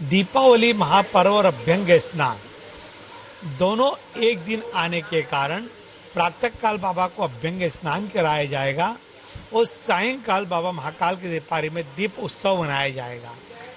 दीपावली महापर्व और अभ्यंग स्नान दोनों एक दिन आने के कारण प्रातःकाल बाबा को अभ्यंग स्नान कराया जाएगा और सायंकाल बाबा महाकाल के दीपावली में दीप उत्सव मनाया जाएगा।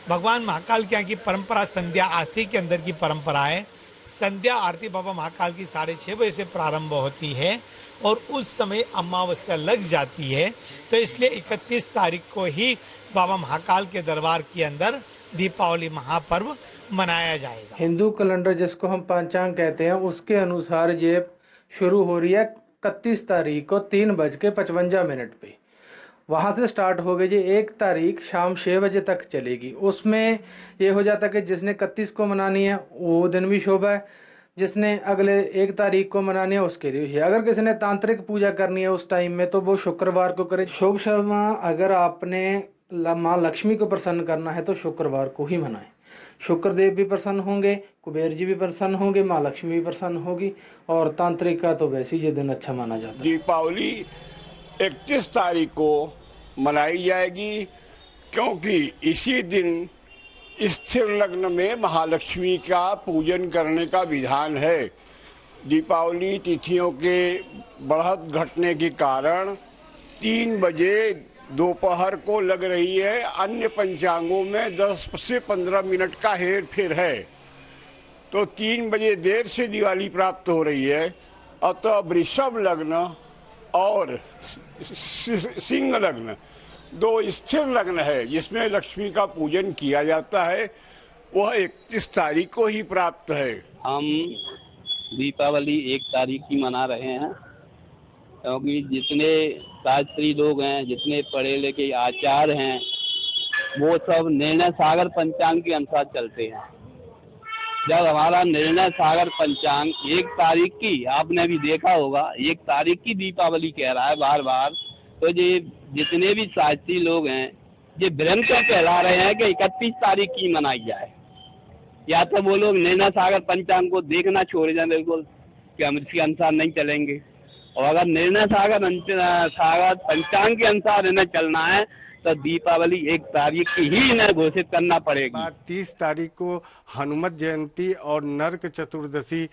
भगवान महाकाल के यहाँ की परंपरा संध्या आरती के अंदर की परंपरा है। संध्या आरती बाबा महाकाल की 6:30 बजे से प्रारंभ होती है और उस समय अमावस्या लग जाती है, तो इसलिए 31 तारीख को ही बाबा महाकाल के दरबार के अंदर दीपावली महापर्व मनाया जाएगा। हिंदू कैलेंडर जिसको हम पंचांग कहते हैं उसके अनुसार ये शुरू हो रही है 31 तारीख को 3:55 पे। वहाँ से स्टार्ट हो गई जी 1 तारीख शाम 6 बजे तक चलेगी। उसमें ये हो जाता है कि जिसने 31 को मनानी है वो दिन भी शुभ है, जिसने अगले 1 तारीख को मनानी है उसके लिए। अगर किसी ने तांत्रिक पूजा करनी है उस टाइम में तो वो शुक्रवार को करे। शुभ समय अगर आपने माँ लक्ष्मी को प्रसन्न करना है तो शुक्रवार को ही मनाएं। शुक्रदेव भी प्रसन्न होंगे, कुबेर जी भी प्रसन्न होंगे, माँ लक्ष्मी भी प्रसन्न होगी और तांत्रिक का तो वैसे ही ये दिन अच्छा माना जाता है। दीपावली 31 तारीख को मनाई जाएगी क्योंकि इसी दिन स्थिर लग्न में महालक्ष्मी का पूजन करने का विधान है। दीपावली तिथियों के बढ़त घटने के कारण 3 बजे दोपहर को लग रही है। अन्य पंचांगों में 10 से 15 मिनट का हेर फेर है, तो 3 बजे देर से दिवाली प्राप्त हो रही है। अतः वृषभ लग्न और सिंह लग्न 2 स्थिर लग्न है जिसमें लक्ष्मी का पूजन किया जाता है, वह 31 तारीख को ही प्राप्त है। हम दीपावली 1 तारीख की मना रहे हैं क्योंकि जितने शास्त्री लोग हैं, जितने पढ़े लिखे आचार्य हैं, वो सब निर्णय सागर पंचांग के अनुसार चलते हैं। जब हमारा निर्णय सागर पंचांग 1 तारीख की, आपने भी देखा होगा 1 तारीख की दीपावली कह रहा है बार बार, तो ये जितने भी शास्त्री लोग हैं ये भ्रम क्यों फैला रहे हैं कि 31 तारीख की मनाई जाए। या तो वो लोग निर्णय सागर पंचांग को देखना छोड़ जाए बिल्कुल कि हम इसके अनुसार नहीं चलेंगे, और अगर निर्णय सागर पंचांग के अनुसार इन्हें चलना है तो दीपावली 1 तारीख की ही इन्हें घोषित करना पड़ेगी। 30 तारीख को हनुमत जयंती और नरक चतुर्दशी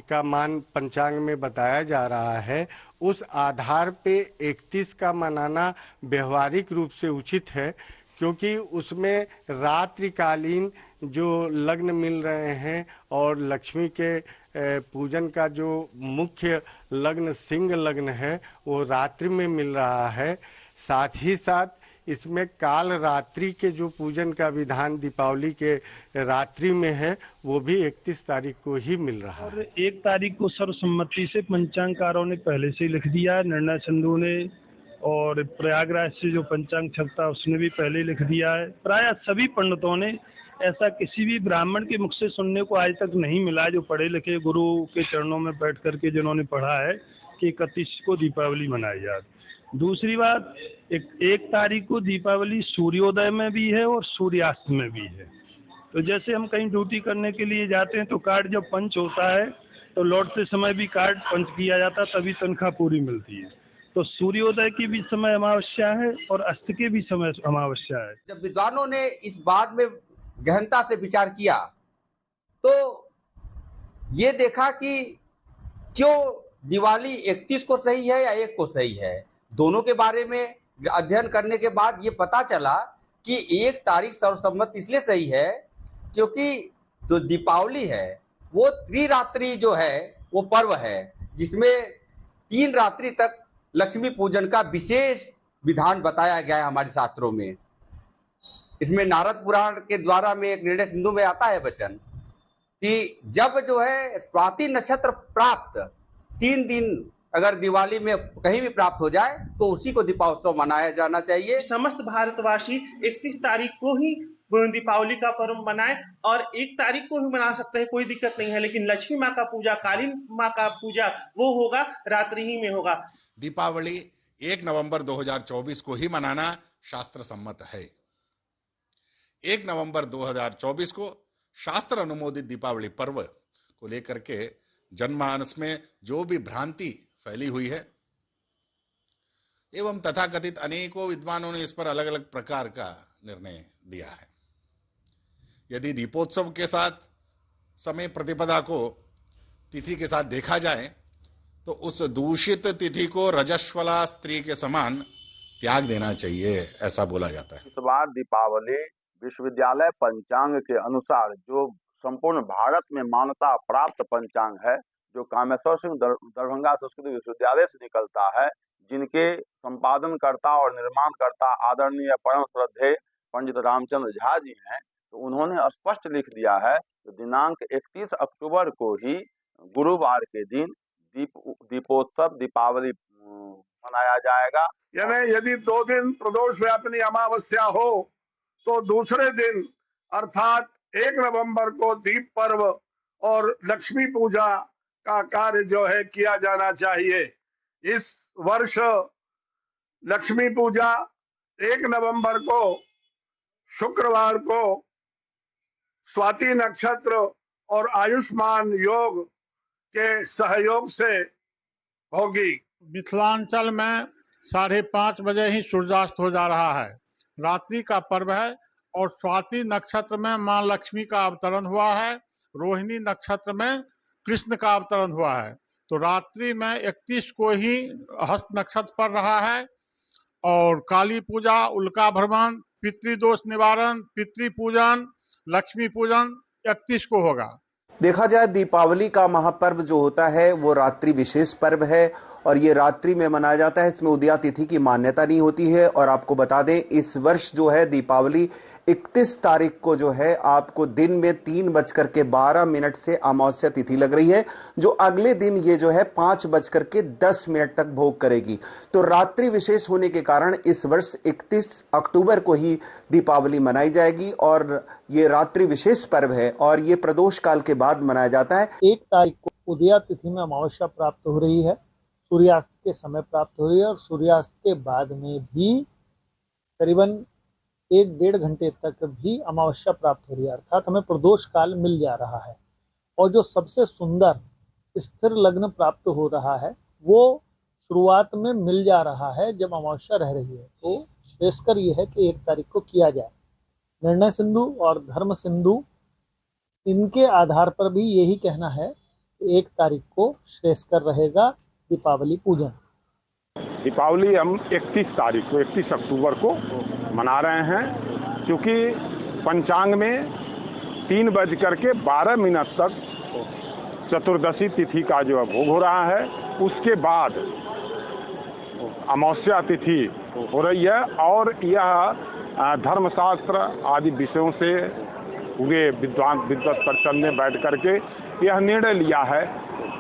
का मान पंचांग में बताया जा रहा है। उस आधार पे 31 का मनाना व्यवहारिक रूप से उचित है क्योंकि उसमें रात्रिकालीन जो लग्न मिल रहे हैं और लक्ष्मी के पूजन का जो मुख्य लग्न सिंह लग्न है वो रात्रि में मिल रहा है। साथ ही साथ इसमें काल रात्रि के जो पूजन का विधान दीपावली के रात्रि में है वो भी 31 तारीख को ही मिल रहा है। और 1 तारीख को सर्वसम्मति से पंचांगकारों ने पहले से लिख दिया है, निर्णय सिंधु ने, और प्रयागराज से जो पंचांग छपता उसने भी पहले लिख दिया है। प्राय सभी पंडितों ने, ऐसा किसी भी ब्राह्मण के मुख से सुनने को आज तक नहीं मिला जो पढ़े लिखे गुरु के चरणों में बैठ करके जिन्होंने पढ़ा है कि 31 को दीपावली मनाई जाती। दूसरी बात, 1 तारीख को दीपावली सूर्योदय में भी है और सूर्यास्त में भी है। तो जैसे हम कहीं ड्यूटी करने के लिए जाते हैं तो कार्ड जब पंच होता है तो लौटते समय भी कार्ड पंच किया जाता, तभी तनख्वाह पूरी मिलती है। तो सूर्योदय की भी समय अमावस्या है और अस्त के भी समय अमावस्या है। जब विद्वानों ने इस बात में गहनता से विचार किया तो ये देखा कि क्यों दिवाली 31 को सही है या 1 को सही है। दोनों के बारे में अध्ययन करने के बाद ये पता चला कि 1 तारीख सर्वसम्मत इसलिए सही है क्योंकि जो दीपावली है वो त्रिरात्रि जो है वो पर्व है जिसमें 3 रात्रि तक लक्ष्मी पूजन का विशेष विधान बताया गया है हमारे शास्त्रों में। इसमें नारद पुराण के द्वारा में एक निर्णय सिंधु में आता है वचन कि जब जो है स्वाति नक्षत्र प्राप्त 3 दिन अगर दिवाली में कहीं भी प्राप्त हो जाए तो उसी को दीपोत्सव मनाया जाना चाहिए। समस्त भारतवासी 31 तारीख को ही दीपावली का पर्व मनाए और 1 तारीख को भी मना सकते हैं, कोई दिक्कत नहीं है, लेकिन लक्ष्मी माँ का पूजा, काली माँ का पूजा वो होगा रात्रि ही में होगा। दीपावली 1 नवंबर 2024 को ही मनाना शास्त्र सम्मत है। 1 नवंबर 2024 को शास्त्र अनुमोदित दीपावली पर्व को लेकर के जनमानस में जो भी भ्रांति फैली हुई है एवं तथाकथित अनेकों विद्वानों ने इस पर अलग अलग प्रकार का निर्णय दिया है। यदि दीपोत्सव के साथ समय प्रतिपदा को तिथि के साथ देखा जाए तो उस दूषित तिथि को रजस्वला स्त्री के समान त्याग देना चाहिए, ऐसा बोला जाता है। इस बार दीपावली विश्वविद्यालय पंचांग के अनुसार, जो संपूर्ण भारत में मान्यता प्राप्त पंचांग है, जो कामेश्वर सिंह दरभंगा संस्कृत विश्वविद्यालय से निकलता है, जिनके संपादनकर्ता और निर्माणकर्ता आदरणीय परम श्रद्धेय पंडित रामचंद्र झा जी हैं, तो उन्होंने स्पष्ट लिख दिया है कि दिनांक 31 अक्टूबर को ही गुरुवार के दिन दीपोत्सव दीपावली मनाया जाएगा। यानी यदि 2 दिन प्रदोष व्यापिनी अमावस्या हो तो दूसरे दिन अर्थात 1 नवंबर को दीप पर्व और लक्ष्मी पूजा का कार्य जो है किया जाना चाहिए। इस वर्ष लक्ष्मी पूजा 1 नवंबर को शुक्रवार को स्वाति नक्षत्र और आयुष्मान योग के सहयोग से होगी। मिथिलांचल में 5:30 बजे ही सूर्यास्त हो जा रहा है। रात्रि का पर्व है और स्वाति नक्षत्र में मां लक्ष्मी का अवतरण हुआ है, रोहिणी नक्षत्र में कृष्ण का अवतरण हुआ है। तो रात्रि में 31 को ही हस्त नक्षत्र पड़ रहा है और काली पूजा, उल्का भ्रमण, पितृदोष निवारण, पितृ पूजन, लक्ष्मी पूजन 31 को होगा। देखा जाए दीपावली का महापर्व जो होता है वो रात्रि विशेष पर्व है और ये रात्रि में मनाया जाता है। इसमें उदया तिथि की मान्यता नहीं होती है। और आपको बता दें इस वर्ष जो है दीपावली 31 तारीख को जो है आपको दिन में 3:12 से अमावस्या तिथि लग रही है, जो अगले दिन ये जो है 5:10 तक भोग करेगी। तो रात्रि विशेष होने के कारण इस वर्ष 31 अक्टूबर को ही दीपावली मनाई जाएगी और ये रात्रि विशेष पर्व है और ये प्रदोष काल के बाद मनाया जाता है। 1 तारीख को उदया तिथि में अमावस्या प्राप्त हो रही है, सूर्यास्त के समय प्राप्त हो रही है और सूर्यास्त के बाद में भी करीबन 1-1.5 घंटे तक भी अमावस्या प्राप्त हो रही है, अर्थात हमें प्रदोष काल मिल जा रहा है। और जो सबसे सुंदर स्थिर लग्न प्राप्त हो रहा है वो शुरुआत में मिल जा रहा है जब अमावस्या रह रही है। तो श्रेयस्कर ये है कि 1 तारीख को किया जाए। निर्णय सिंधु और धर्म सिंधु इनके आधार पर भी यही कहना है कि 1 तारीख को श्रेयस्कर रहेगा दीपावली पूजन। दीपावली हम 31 तारीख को 31 अक्टूबर को मना रहे हैं, क्योंकि पंचांग में 3:12 तक चतुर्दशी तिथि का जो भोग हो रहा है, उसके बाद अमावस्या तिथि हो रही है। और यह धर्मशास्त्र आदि विषयों से पूरे विद्वत परिषद ने बैठ करके यह निर्णय लिया है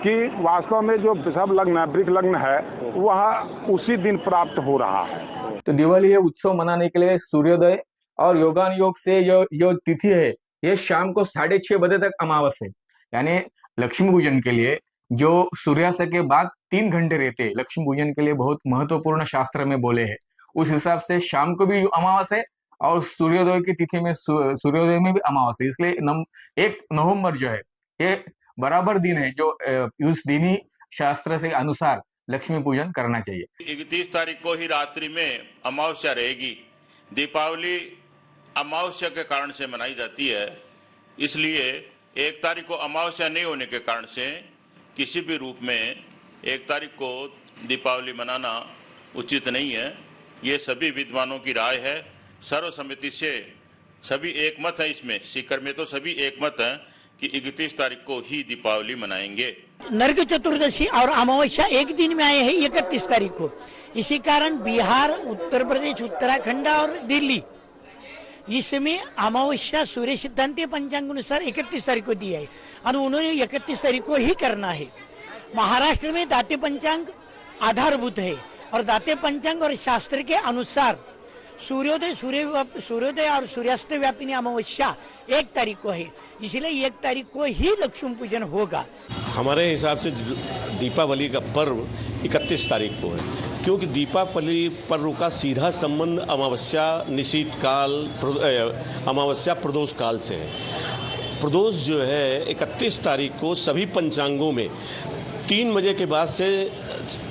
कि वास्तव में जो वृषभ लग्न है, वृक लग्न है, वह उसी दिन प्राप्त हो रहा है। तो दिवाली ये उत्सव मनाने के लिए सूर्योदय और योगान योग से जो तिथि है ये शाम को 6:30 बजे तक अमावस्या, यानी लक्ष्मी पूजन के लिए जो सूर्यास्त के बाद 3 घंटे रहते हैं, लक्ष्मी पूजन के लिए बहुत महत्वपूर्ण शास्त्र में बोले हैं। उस हिसाब से शाम को भी अमावस्या और सूर्योदय की तिथि में सूर्योदय में भी अमावस्या, इसलिए 1 नवंबर जो है ये बराबर दिन है जो उस दिनी शास्त्र से अनुसार लक्ष्मी पूजन करना चाहिए। 31 तारीख को ही रात्रि में अमावस्या रहेगी। दीपावली अमावस्या के कारण से मनाई जाती है, इसलिए 1 तारीख को अमावस्या नहीं होने के कारण से किसी भी रूप में 1 तारीख को दीपावली मनाना उचित नहीं है। ये सभी विद्वानों की राय है। सर्वसम्मति से सभी एकमत है इसमें, सीकर में तो सभी एकमत है कि 31 तारीख को ही दीपावली मनाएंगे। नरक चतुर्दशी और अमावस्या एक दिन में आए हैं 31 तारीख को। इसी कारण बिहार, उत्तर प्रदेश, उत्तराखंड और दिल्ली इसमें अमावस्या सूर्य सिद्धांत पंचांग अनुसार 31 तारीख को दिया है और उन्होंने 31 तारीख को ही करना है। महाराष्ट्र में दाते पंचांग आधारभूत है और दाते पंचांग और शास्त्र के अनुसार सूर्योदय और सूर्यास्त व्यापिनी अमावस्या 1 तारीख को है, इसलिए 1 तारीख को ही लक्ष्मी पूजन होगा। हमारे हिसाब से दीपावली का पर्व 31 तारीख को है, क्योंकि दीपावली पर्व का सीधा संबंध अमावस्या निशीत काल, अमावस्या प्रदोष काल से है। प्रदोष जो है 31 तारीख को सभी पंचांगों में 3 बजे के बाद से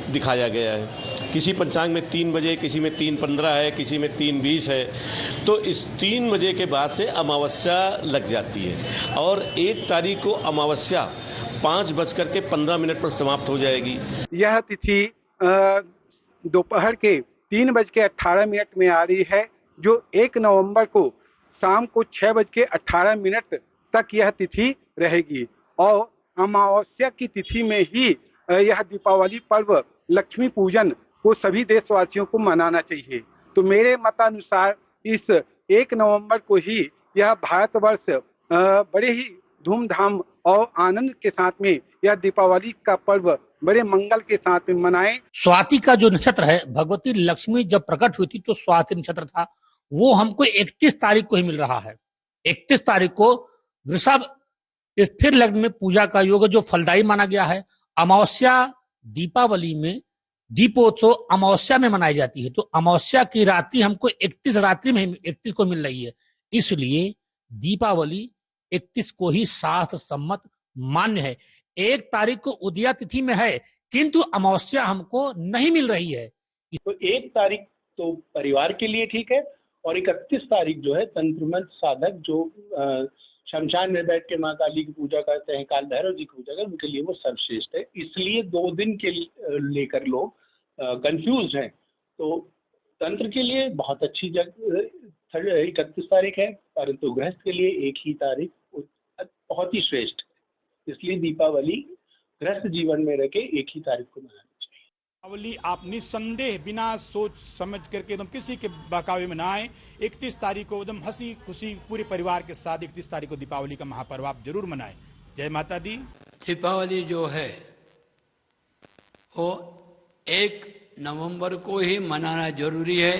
दिखाया गया है। किसी पंचांग में 3 बजे, किसी में 3:15 है, किसी में 3:20 है। तो इस 3 बजे के बाद से अमावस्या लग जाती है और 1 तारीख को अमावस्या 5:15 पर समाप्त हो जाएगी। यह तिथि दोपहर के 3:18 में आ रही है, जो 1 नवंबर को शाम को 6:18 तक यह तिथि रहेगी और अमावस्या की तिथि में ही यह दीपावली पर्व लक्ष्मी पूजन को सभी देशवासियों को मनाना चाहिए। तो मेरे मतानुसार इस 1 नवंबर को ही यह भारतवर्ष बड़े ही धूमधाम और आनंद के साथ में यह दीपावली का पर्व बड़े मंगल के साथ में मनाएं। स्वाति का जो नक्षत्र है, भगवती लक्ष्मी जब प्रकट हुई थी तो स्वाति नक्षत्र था, वो हमको 31 तारीख को ही मिल रहा है। 31 तारीख को वृषभ स्थिर लग्न में पूजा का योग जो फलदायी माना गया है। अमावस्या दीपावली में दीपोत्सव अमावस्या में मनाई जाती है, तो अमावस्या की रात्रि हमको 31 रात्रि में 31 को मिल रही है, इसलिए दीपावली 31 को ही शास्त्र सम्मत मान्य है। 1 तारीख को उदया तिथि में है, किंतु अमावस्या हमको नहीं मिल रही है। तो 1 तारीख तो परिवार के लिए ठीक है और 31 तारीख जो है तंत्र मंत्र साधक जो शमशान में बैठ के माँ काली की पूजा करते हैं, काल भैरव जी की पूजा करते हैं, उनके लिए वो सर्वश्रेष्ठ है। इसलिए 2 दिन के लेकर लोग कंफ्यूज हैं। तो तंत्र के लिए बहुत अच्छी जगह 31 तारीख है, परंतु गृहस्थ के लिए 1 ही तारीख बहुत ही श्रेष्ठ है। इसलिए दीपावली गृहस्थ जीवन में रह के 1 ही तारीख को मनानी चाहिए। दीपावली आप निस्संदेह बिना सोच समझ करके एकदम किसी के बहकावे में ना आए। 31 तारीख को एकदम हंसी खुशी पूरे परिवार के साथ 31 तारीख को दीपावली का महापर्व आप जरूर मनाएं। जय माता दी। दीपावली जो है वो 1 नवंबर को ही मनाना जरूरी है।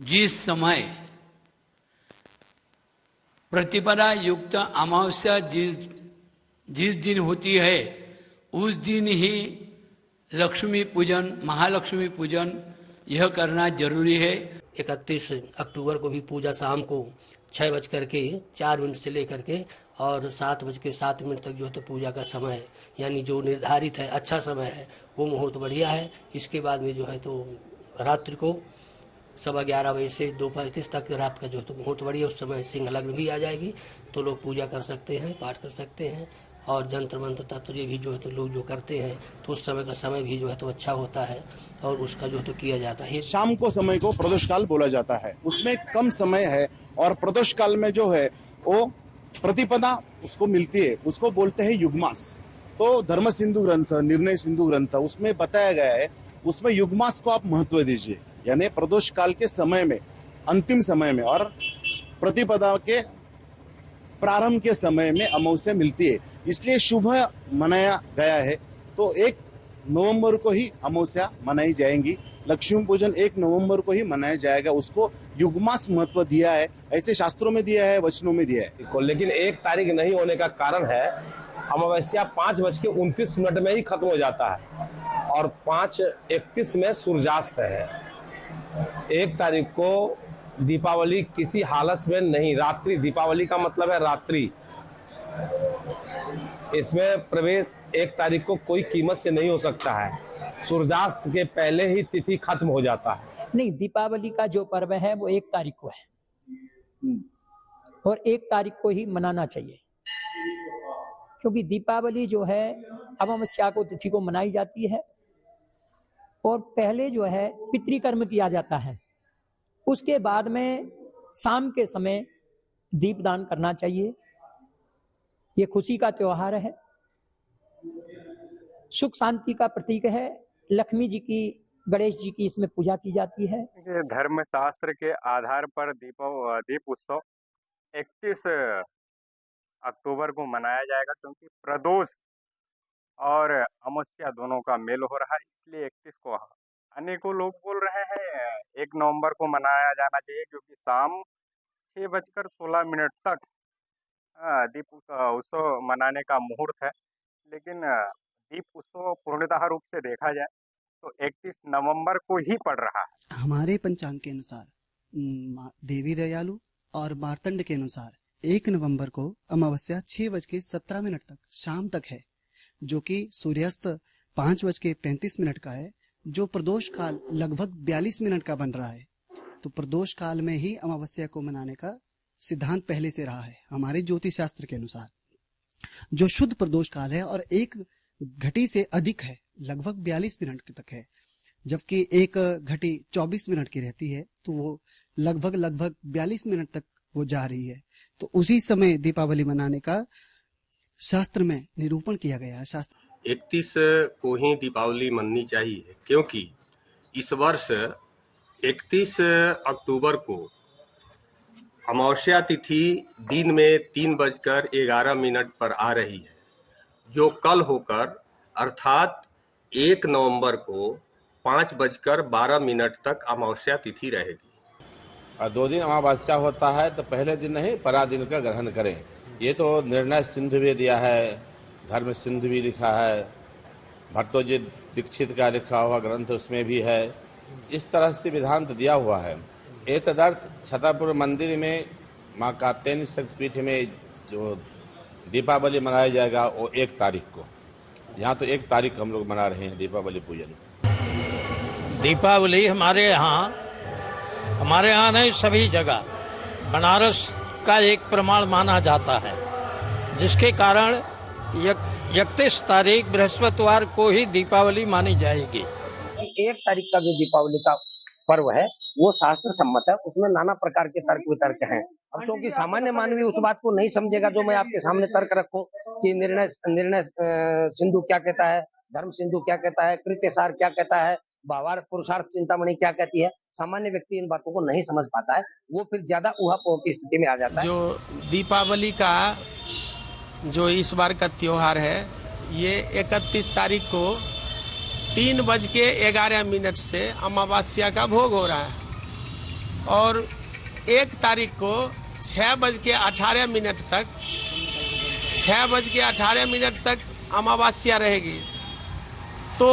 जिस समय प्रतिपदा युक्त अमावस्या जिस दिन होती है उस दिन ही लक्ष्मी पूजन, महालक्ष्मी पूजन यह करना जरूरी है। 31 अक्टूबर को भी पूजा शाम को 6:04 से लेकर के और 7:07 तक जो है तो पूजा का समय है, यानी जो निर्धारित है अच्छा समय है, वो मुहूर्त बढ़िया है। इसके बाद में जो है तो रात्रि को 11:15 बजे से 2:35 तक रात का जो है तो मुहूर्त बढ़िया, उस समय सिंह लग्न भी आ जाएगी, तो लोग पूजा कर सकते हैं, पाठ कर सकते हैं और जंत्र मंत्र तत्व भी जो है तो लोग जो करते हैं तो उस समय का समय भी जो है तो अच्छा होता है और उसका जो है तो किया जाता है। शाम को समय को प्रदोष काल बोला जाता है, उसमें कम समय है और प्रदोष काल में जो है वो प्रतिपदा उसको मिलती है, उसको बोलते हैं युगमास। तो धर्म सिंधु ग्रंथ, निर्णय सिंधु ग्रंथ, उसमें बताया गया है, उसमें युगमास को आप महत्व दीजिए, यानी प्रदोष काल के समय में, अंतिम समय में और प्रतिपदा के प्रारंभ के समय में अमावस्या मिलती है, इसलिए शुभ मनाया गया है। तो 1 नवंबर को ही अमावस्या मनाई जाएंगी। लक्ष्मी पूजन 1 नवंबर को ही मनाया जाएगा, उसको युगमास महत्व दिया है, ऐसे शास्त्रों में दिया है, वचनों में दिया है। लेकिन 1 तारीख नहीं होने का कारण है अमावस्या 5:29 में ही खत्म हो जाता है और 5:31 में सूर्यास्त है। 1 तारीख को दीपावली किसी हालत में नहीं, रात्रि, दीपावली का मतलब है रात्रि, इसमें प्रवेश 1 तारीख को कोई कीमत से नहीं हो सकता है। सूर्यास्त के पहले ही तिथि खत्म हो जाता है। नहीं, दीपावली का जो पर्व है वो 1 तारीख को है और 1 तारीख को ही मनाना चाहिए, क्योंकि दीपावली जो है अमावस्या को तिथि को मनाई जाती है और पहले जो है पितृकर्म किया जाता है, उसके बाद में शाम के समय दीपदान करना चाहिए। ये खुशी का त्योहार है, सुख शांति का प्रतीक है। लक्ष्मी जी की, गणेश जी की इसमें पूजा की जाती है। धर्म शास्त्र के आधार पर दीप उत्सव 31 अक्टूबर को मनाया जाएगा, क्योंकि प्रदोष और अमावस्या दोनों का मेल हो रहा है, इसलिए 31 को। अनेकों लोग बोल रहे हैं 1 नवंबर को मनाया जाना चाहिए, क्योंकि शाम 6:16 तक दीप उत्सव मनाने का मुहूर्त है। लेकिन दीप उत्सव पूर्णतः रूप से देखा जाए तो 31 नवंबर को ही पड़ रहा है। हमारे पंचांग के अनुसार देवी दयालु और मार्तंड के अनुसार 1 नवंबर को अमावस्या 6:17 तक शाम तक है, जो कि सूर्यास्त 5:35 का है जो प्रदोष काल लगभग 42 मिनट का बन रहा है, तो प्रदोष काल में ही अमावस्या को मनाने का सिद्धांत पहले से रहा है। हमारे ज्योतिष शास्त्र के अनुसार जो शुद्ध प्रदोष काल है और 1 घटी से अधिक है, लगभग 42 मिनट तक है, जबकि 1 घटी 24 मिनट की रहती है, तो वो लगभग 42 मिनट तक वो जा रही है। तो उसी समय दीपावली मनाने का शास्त्र में निरूपण किया गया है। शास्त्र 31 को ही दीपावली मननी चाहिए, क्योंकि इस वर्ष 31 अक्टूबर को अमावस्या तिथि दिन में 3:11 पर आ रही है, जो कल होकर अर्थात 1 नवंबर को 5:12 तक अमावस्या तिथि रहेगी। और 2 दिन अमावस्या होता है तो पहले दिन नहीं परा दिन का ग्रहण करें। ये तो निर्णय सिंधु भी दिया है, धर्म सिंधु भी लिखा है, भट्टोजी दीक्षित का लिखा हुआ ग्रंथ उसमें भी है। इस तरह से विधान तो दिया हुआ है। एक तदर्थ छतरपुर मंदिर में माँ कात्यायनी शक्तिपीठ में जो दीपावली मनाया जाएगा वो 1 तारीख को। यहाँ तो 1 तारीख को हम लोग मना रहे हैं दीपावली पूजन। दीपावली हमारे यहाँ नहीं, सभी जगह बनारस का एक प्रमाण माना जाता है, जिसके कारण 31 तारीख बृहस्पतिवार को ही दीपावली मानी जाएगी। 1 तारीख का जो दीपावली का पर्व है वो शास्त्र सम्मत है, उसमें नाना प्रकार के तर्क वितर्क हैं। अब क्योंकि सामान्य मानवी उस बात को नहीं समझेगा जो मैं आपके सामने तर्क रखूं कि निर्णय सिंधु क्या कहता है, धर्म सिंधु क्या कहता है, कृत्यसार क्या कहता है, भावार्थ पुरुषार्थ चिंतामणि क्या कहती है, सामान्य व्यक्ति इन बातों को नहीं समझ पाता है, वो फिर ज्यादा ऊहापोह की स्थिति में आ जाता है। जो दीपावली का जो इस बार का त्योहार है, ये 31 तारीख को 3:11 से अमावस्या का भोग हो रहा है और 1 तारीख को 6:18 तक अमावस्या रहेगी। तो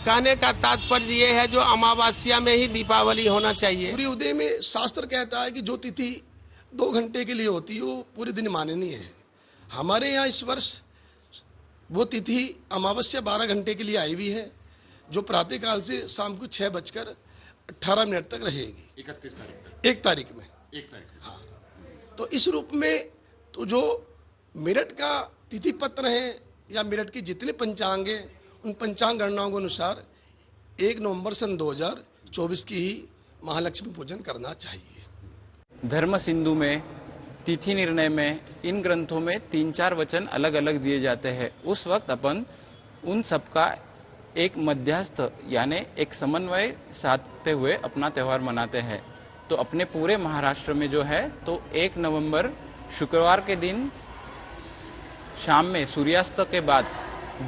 कहने का तात्पर्य ये है जो अमावस्या में ही दीपावली होना चाहिए। सूर्य उदय में शास्त्र कहता है कि जो तिथि 2 घंटे के लिए होती है वो पूरे दिन माननीय है। हमारे यहाँ इस वर्ष वो तिथि अमावस्या 12 घंटे के लिए आई हुई है, जो प्रातःकाल से शाम को 6:18 तक रहेगी। 1 तारीख में हाँ। तो इस रूप में तो जो मेरठ का तिथि पत्र है या मेरठ की जितने पंचांग हैं, उन पंचांग गणनाओं के अनुसार 1 नवंबर सन 2024 की ही महालक्ष्मी पूजन करना चाहिए। धर्म सिंधु में तिथि निर्णय में इन ग्रंथों में 3-4 वचन अलग अलग दिए जाते हैं। उस वक्त अपन उन सबका एक मध्यस्थ यानी एक समन्वय साधते हुए अपना त्यौहार मनाते हैं। तो अपने पूरे महाराष्ट्र में जो है तो 1 नवंबर शुक्रवार के दिन शाम में सूर्यास्त के बाद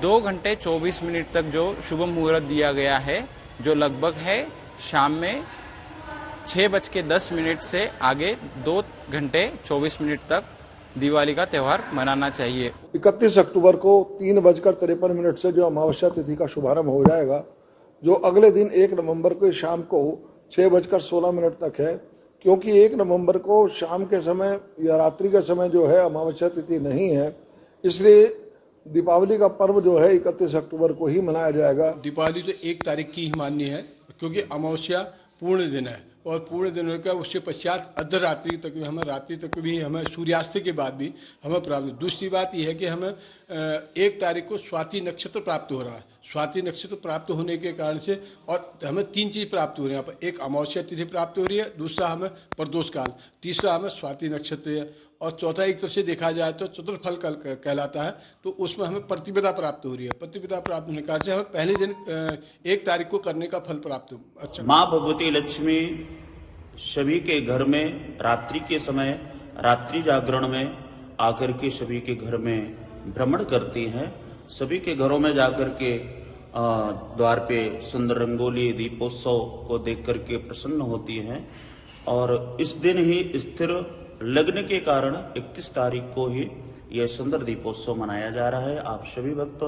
2 घंटे 24 मिनट तक जो शुभ मुहूर्त दिया गया है, जो लगभग है शाम में 6:10 से आगे 2 घंटे 24 मिनट तक दिवाली का त्यौहार मनाना चाहिए। 31 अक्टूबर को 3:53 से जो अमावस्या तिथि का शुभारंभ हो जाएगा, जो अगले दिन 1 नवंबर को शाम को 6:16 तक है। क्योंकि 1 नवंबर को शाम के समय या रात्रि के समय जो है अमावस्या तिथि नहीं है, इसलिए दीपावली का पर्व जो है 31 अक्टूबर को ही मनाया जाएगा। दीपावली तो 1 तारीख की ही माननी है, क्योंकि अमावस्या पूर्ण दिन है और पूर्ण दिन का उसके पश्चात अर्धरात्रि तक भी हमें, रात्रि तक भी हमें, सूर्यास्त के बाद भी हमें प्राप्त। दूसरी बात यह है कि हमें 1 तारीख को स्वाति नक्षत्र प्राप्त हो रहा है। स्वाति नक्षत्र प्राप्त होने के कारण से और हमें 3 चीज प्राप्त हो रही है यहाँ पर। एक अमावस्या तिथि प्राप्त हो रही है, दूसरा हमें प्रदोष काल, तीसरा हमें स्वाति नक्षत्र है, और चौथा एक तरह से देखा जाए तो चतुर्फल कहलाता है। तो उसमें हमें प्रतिपदा प्राप्त हो रही है। प्रतिपदा प्राप्त होने के कारण से हमें पहले दिन 1 तारीख को करने का फल प्राप्त हो। अच्छा, माँ भगवती लक्ष्मी सभी के घर में रात्रि के समय रात्रि जागरण में आकर के सभी के घर में भ्रमण करती हैं। सभी के घरों में जाकर के द्वार पे सुंदर रंगोली दीपोत्सव को देख करके प्रसन्न होती हैं। और इस दिन ही स्थिर लग्न के कारण 31 तारीख को ही यह सुंदर दीपोत्सव मनाया जा रहा है। आप सभी भक्त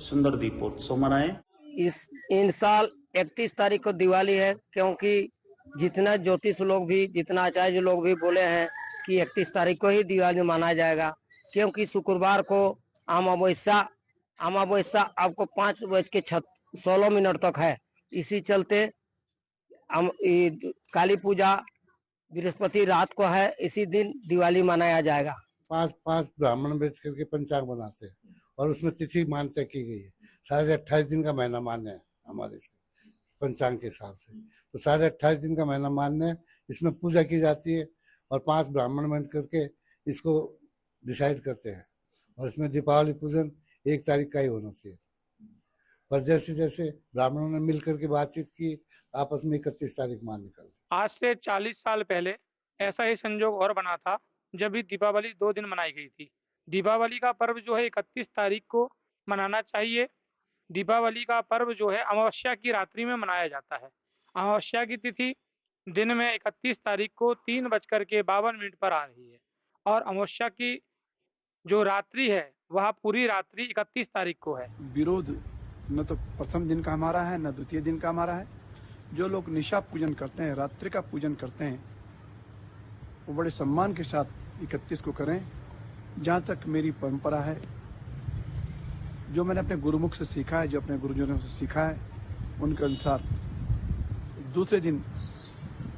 सुंदर दीपोत्सव मनाएं। इन साल 31 तारीख को दिवाली है, क्योंकि जितना ज्योतिष लोग भी, जितना आचार्य लोग भी बोले हैं कि 31 तारीख को ही दिवाली मनाया जाएगा, क्योंकि शुक्रवार को अमावस्या आपको 5:16 तक है इसी चलते काली पूजा बृहस्पति रात को है, इसी दिन दिवाली मनाया जाएगा। 5 ब्राह्मण बैठ करके पंचांग बनाते हैं और उसमें तिथि मान्यता की गई है। 28.5 दिन का महीना मान्य है हमारे पंचांग के हिसाब से, तो 28.5 दिन का महीना मान्य है। इसमें पूजा की जाती है और 5 ब्राह्मण बैठ करके इसको डिसाइड करते हैं और इसमें दीपावली पूजन 1 तारीख का ही होना चाहिए। पर जैसे जैसे ब्राह्मणों ने मिल करके बातचीत की, आपस में 31 तारीख मान निकल। आज से 40 साल पहले ऐसा ही संजोग और बना था जब भी दीपावली 2 दिन मनाई गई थी। दीपावली का पर्व जो है 31 तारीख को मनाना चाहिए। दीपावली का पर्व जो है अमावस्या की रात्रि में मनाया जाता है। अमावस्या की तिथि दिन में 31 तारीख को 3:52 पर आ रही है और अमावस्या की जो रात्रि है वह पूरी रात्रि 31 तारीख को है। विरोध न तो प्रथम दिन का हमारा है न द्वितीय दिन का हमारा है। जो लोग निशा पूजन करते हैं, रात्रि का पूजन करते हैं, वो बड़े सम्मान के साथ 31 को करें। जहाँ तक मेरी परंपरा है, जो मैंने अपने गुरुमुख से सीखा है, जो अपने गुरुजनों से सीखा है, उनके अनुसार दूसरे दिन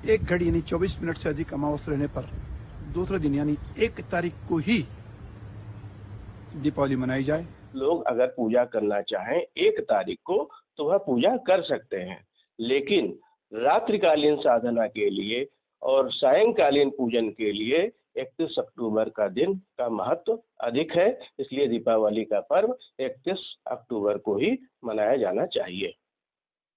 1 घड़ी यानी 24 मिनट से अधिक अमावस्या रहने पर दूसरे दिन यानी 1 तारीख को ही दीपावली मनाई जाए। लोग अगर पूजा करना चाहें 1 तारीख को तो वह पूजा कर सकते हैं, लेकिन रात्रिकालीन साधना के लिए और सायंकालीन पूजन के लिए 31 अक्टूबर का दिन का महत्व अधिक है। इसलिए दीपावली का पर्व 31 अक्टूबर को ही मनाया जाना चाहिए।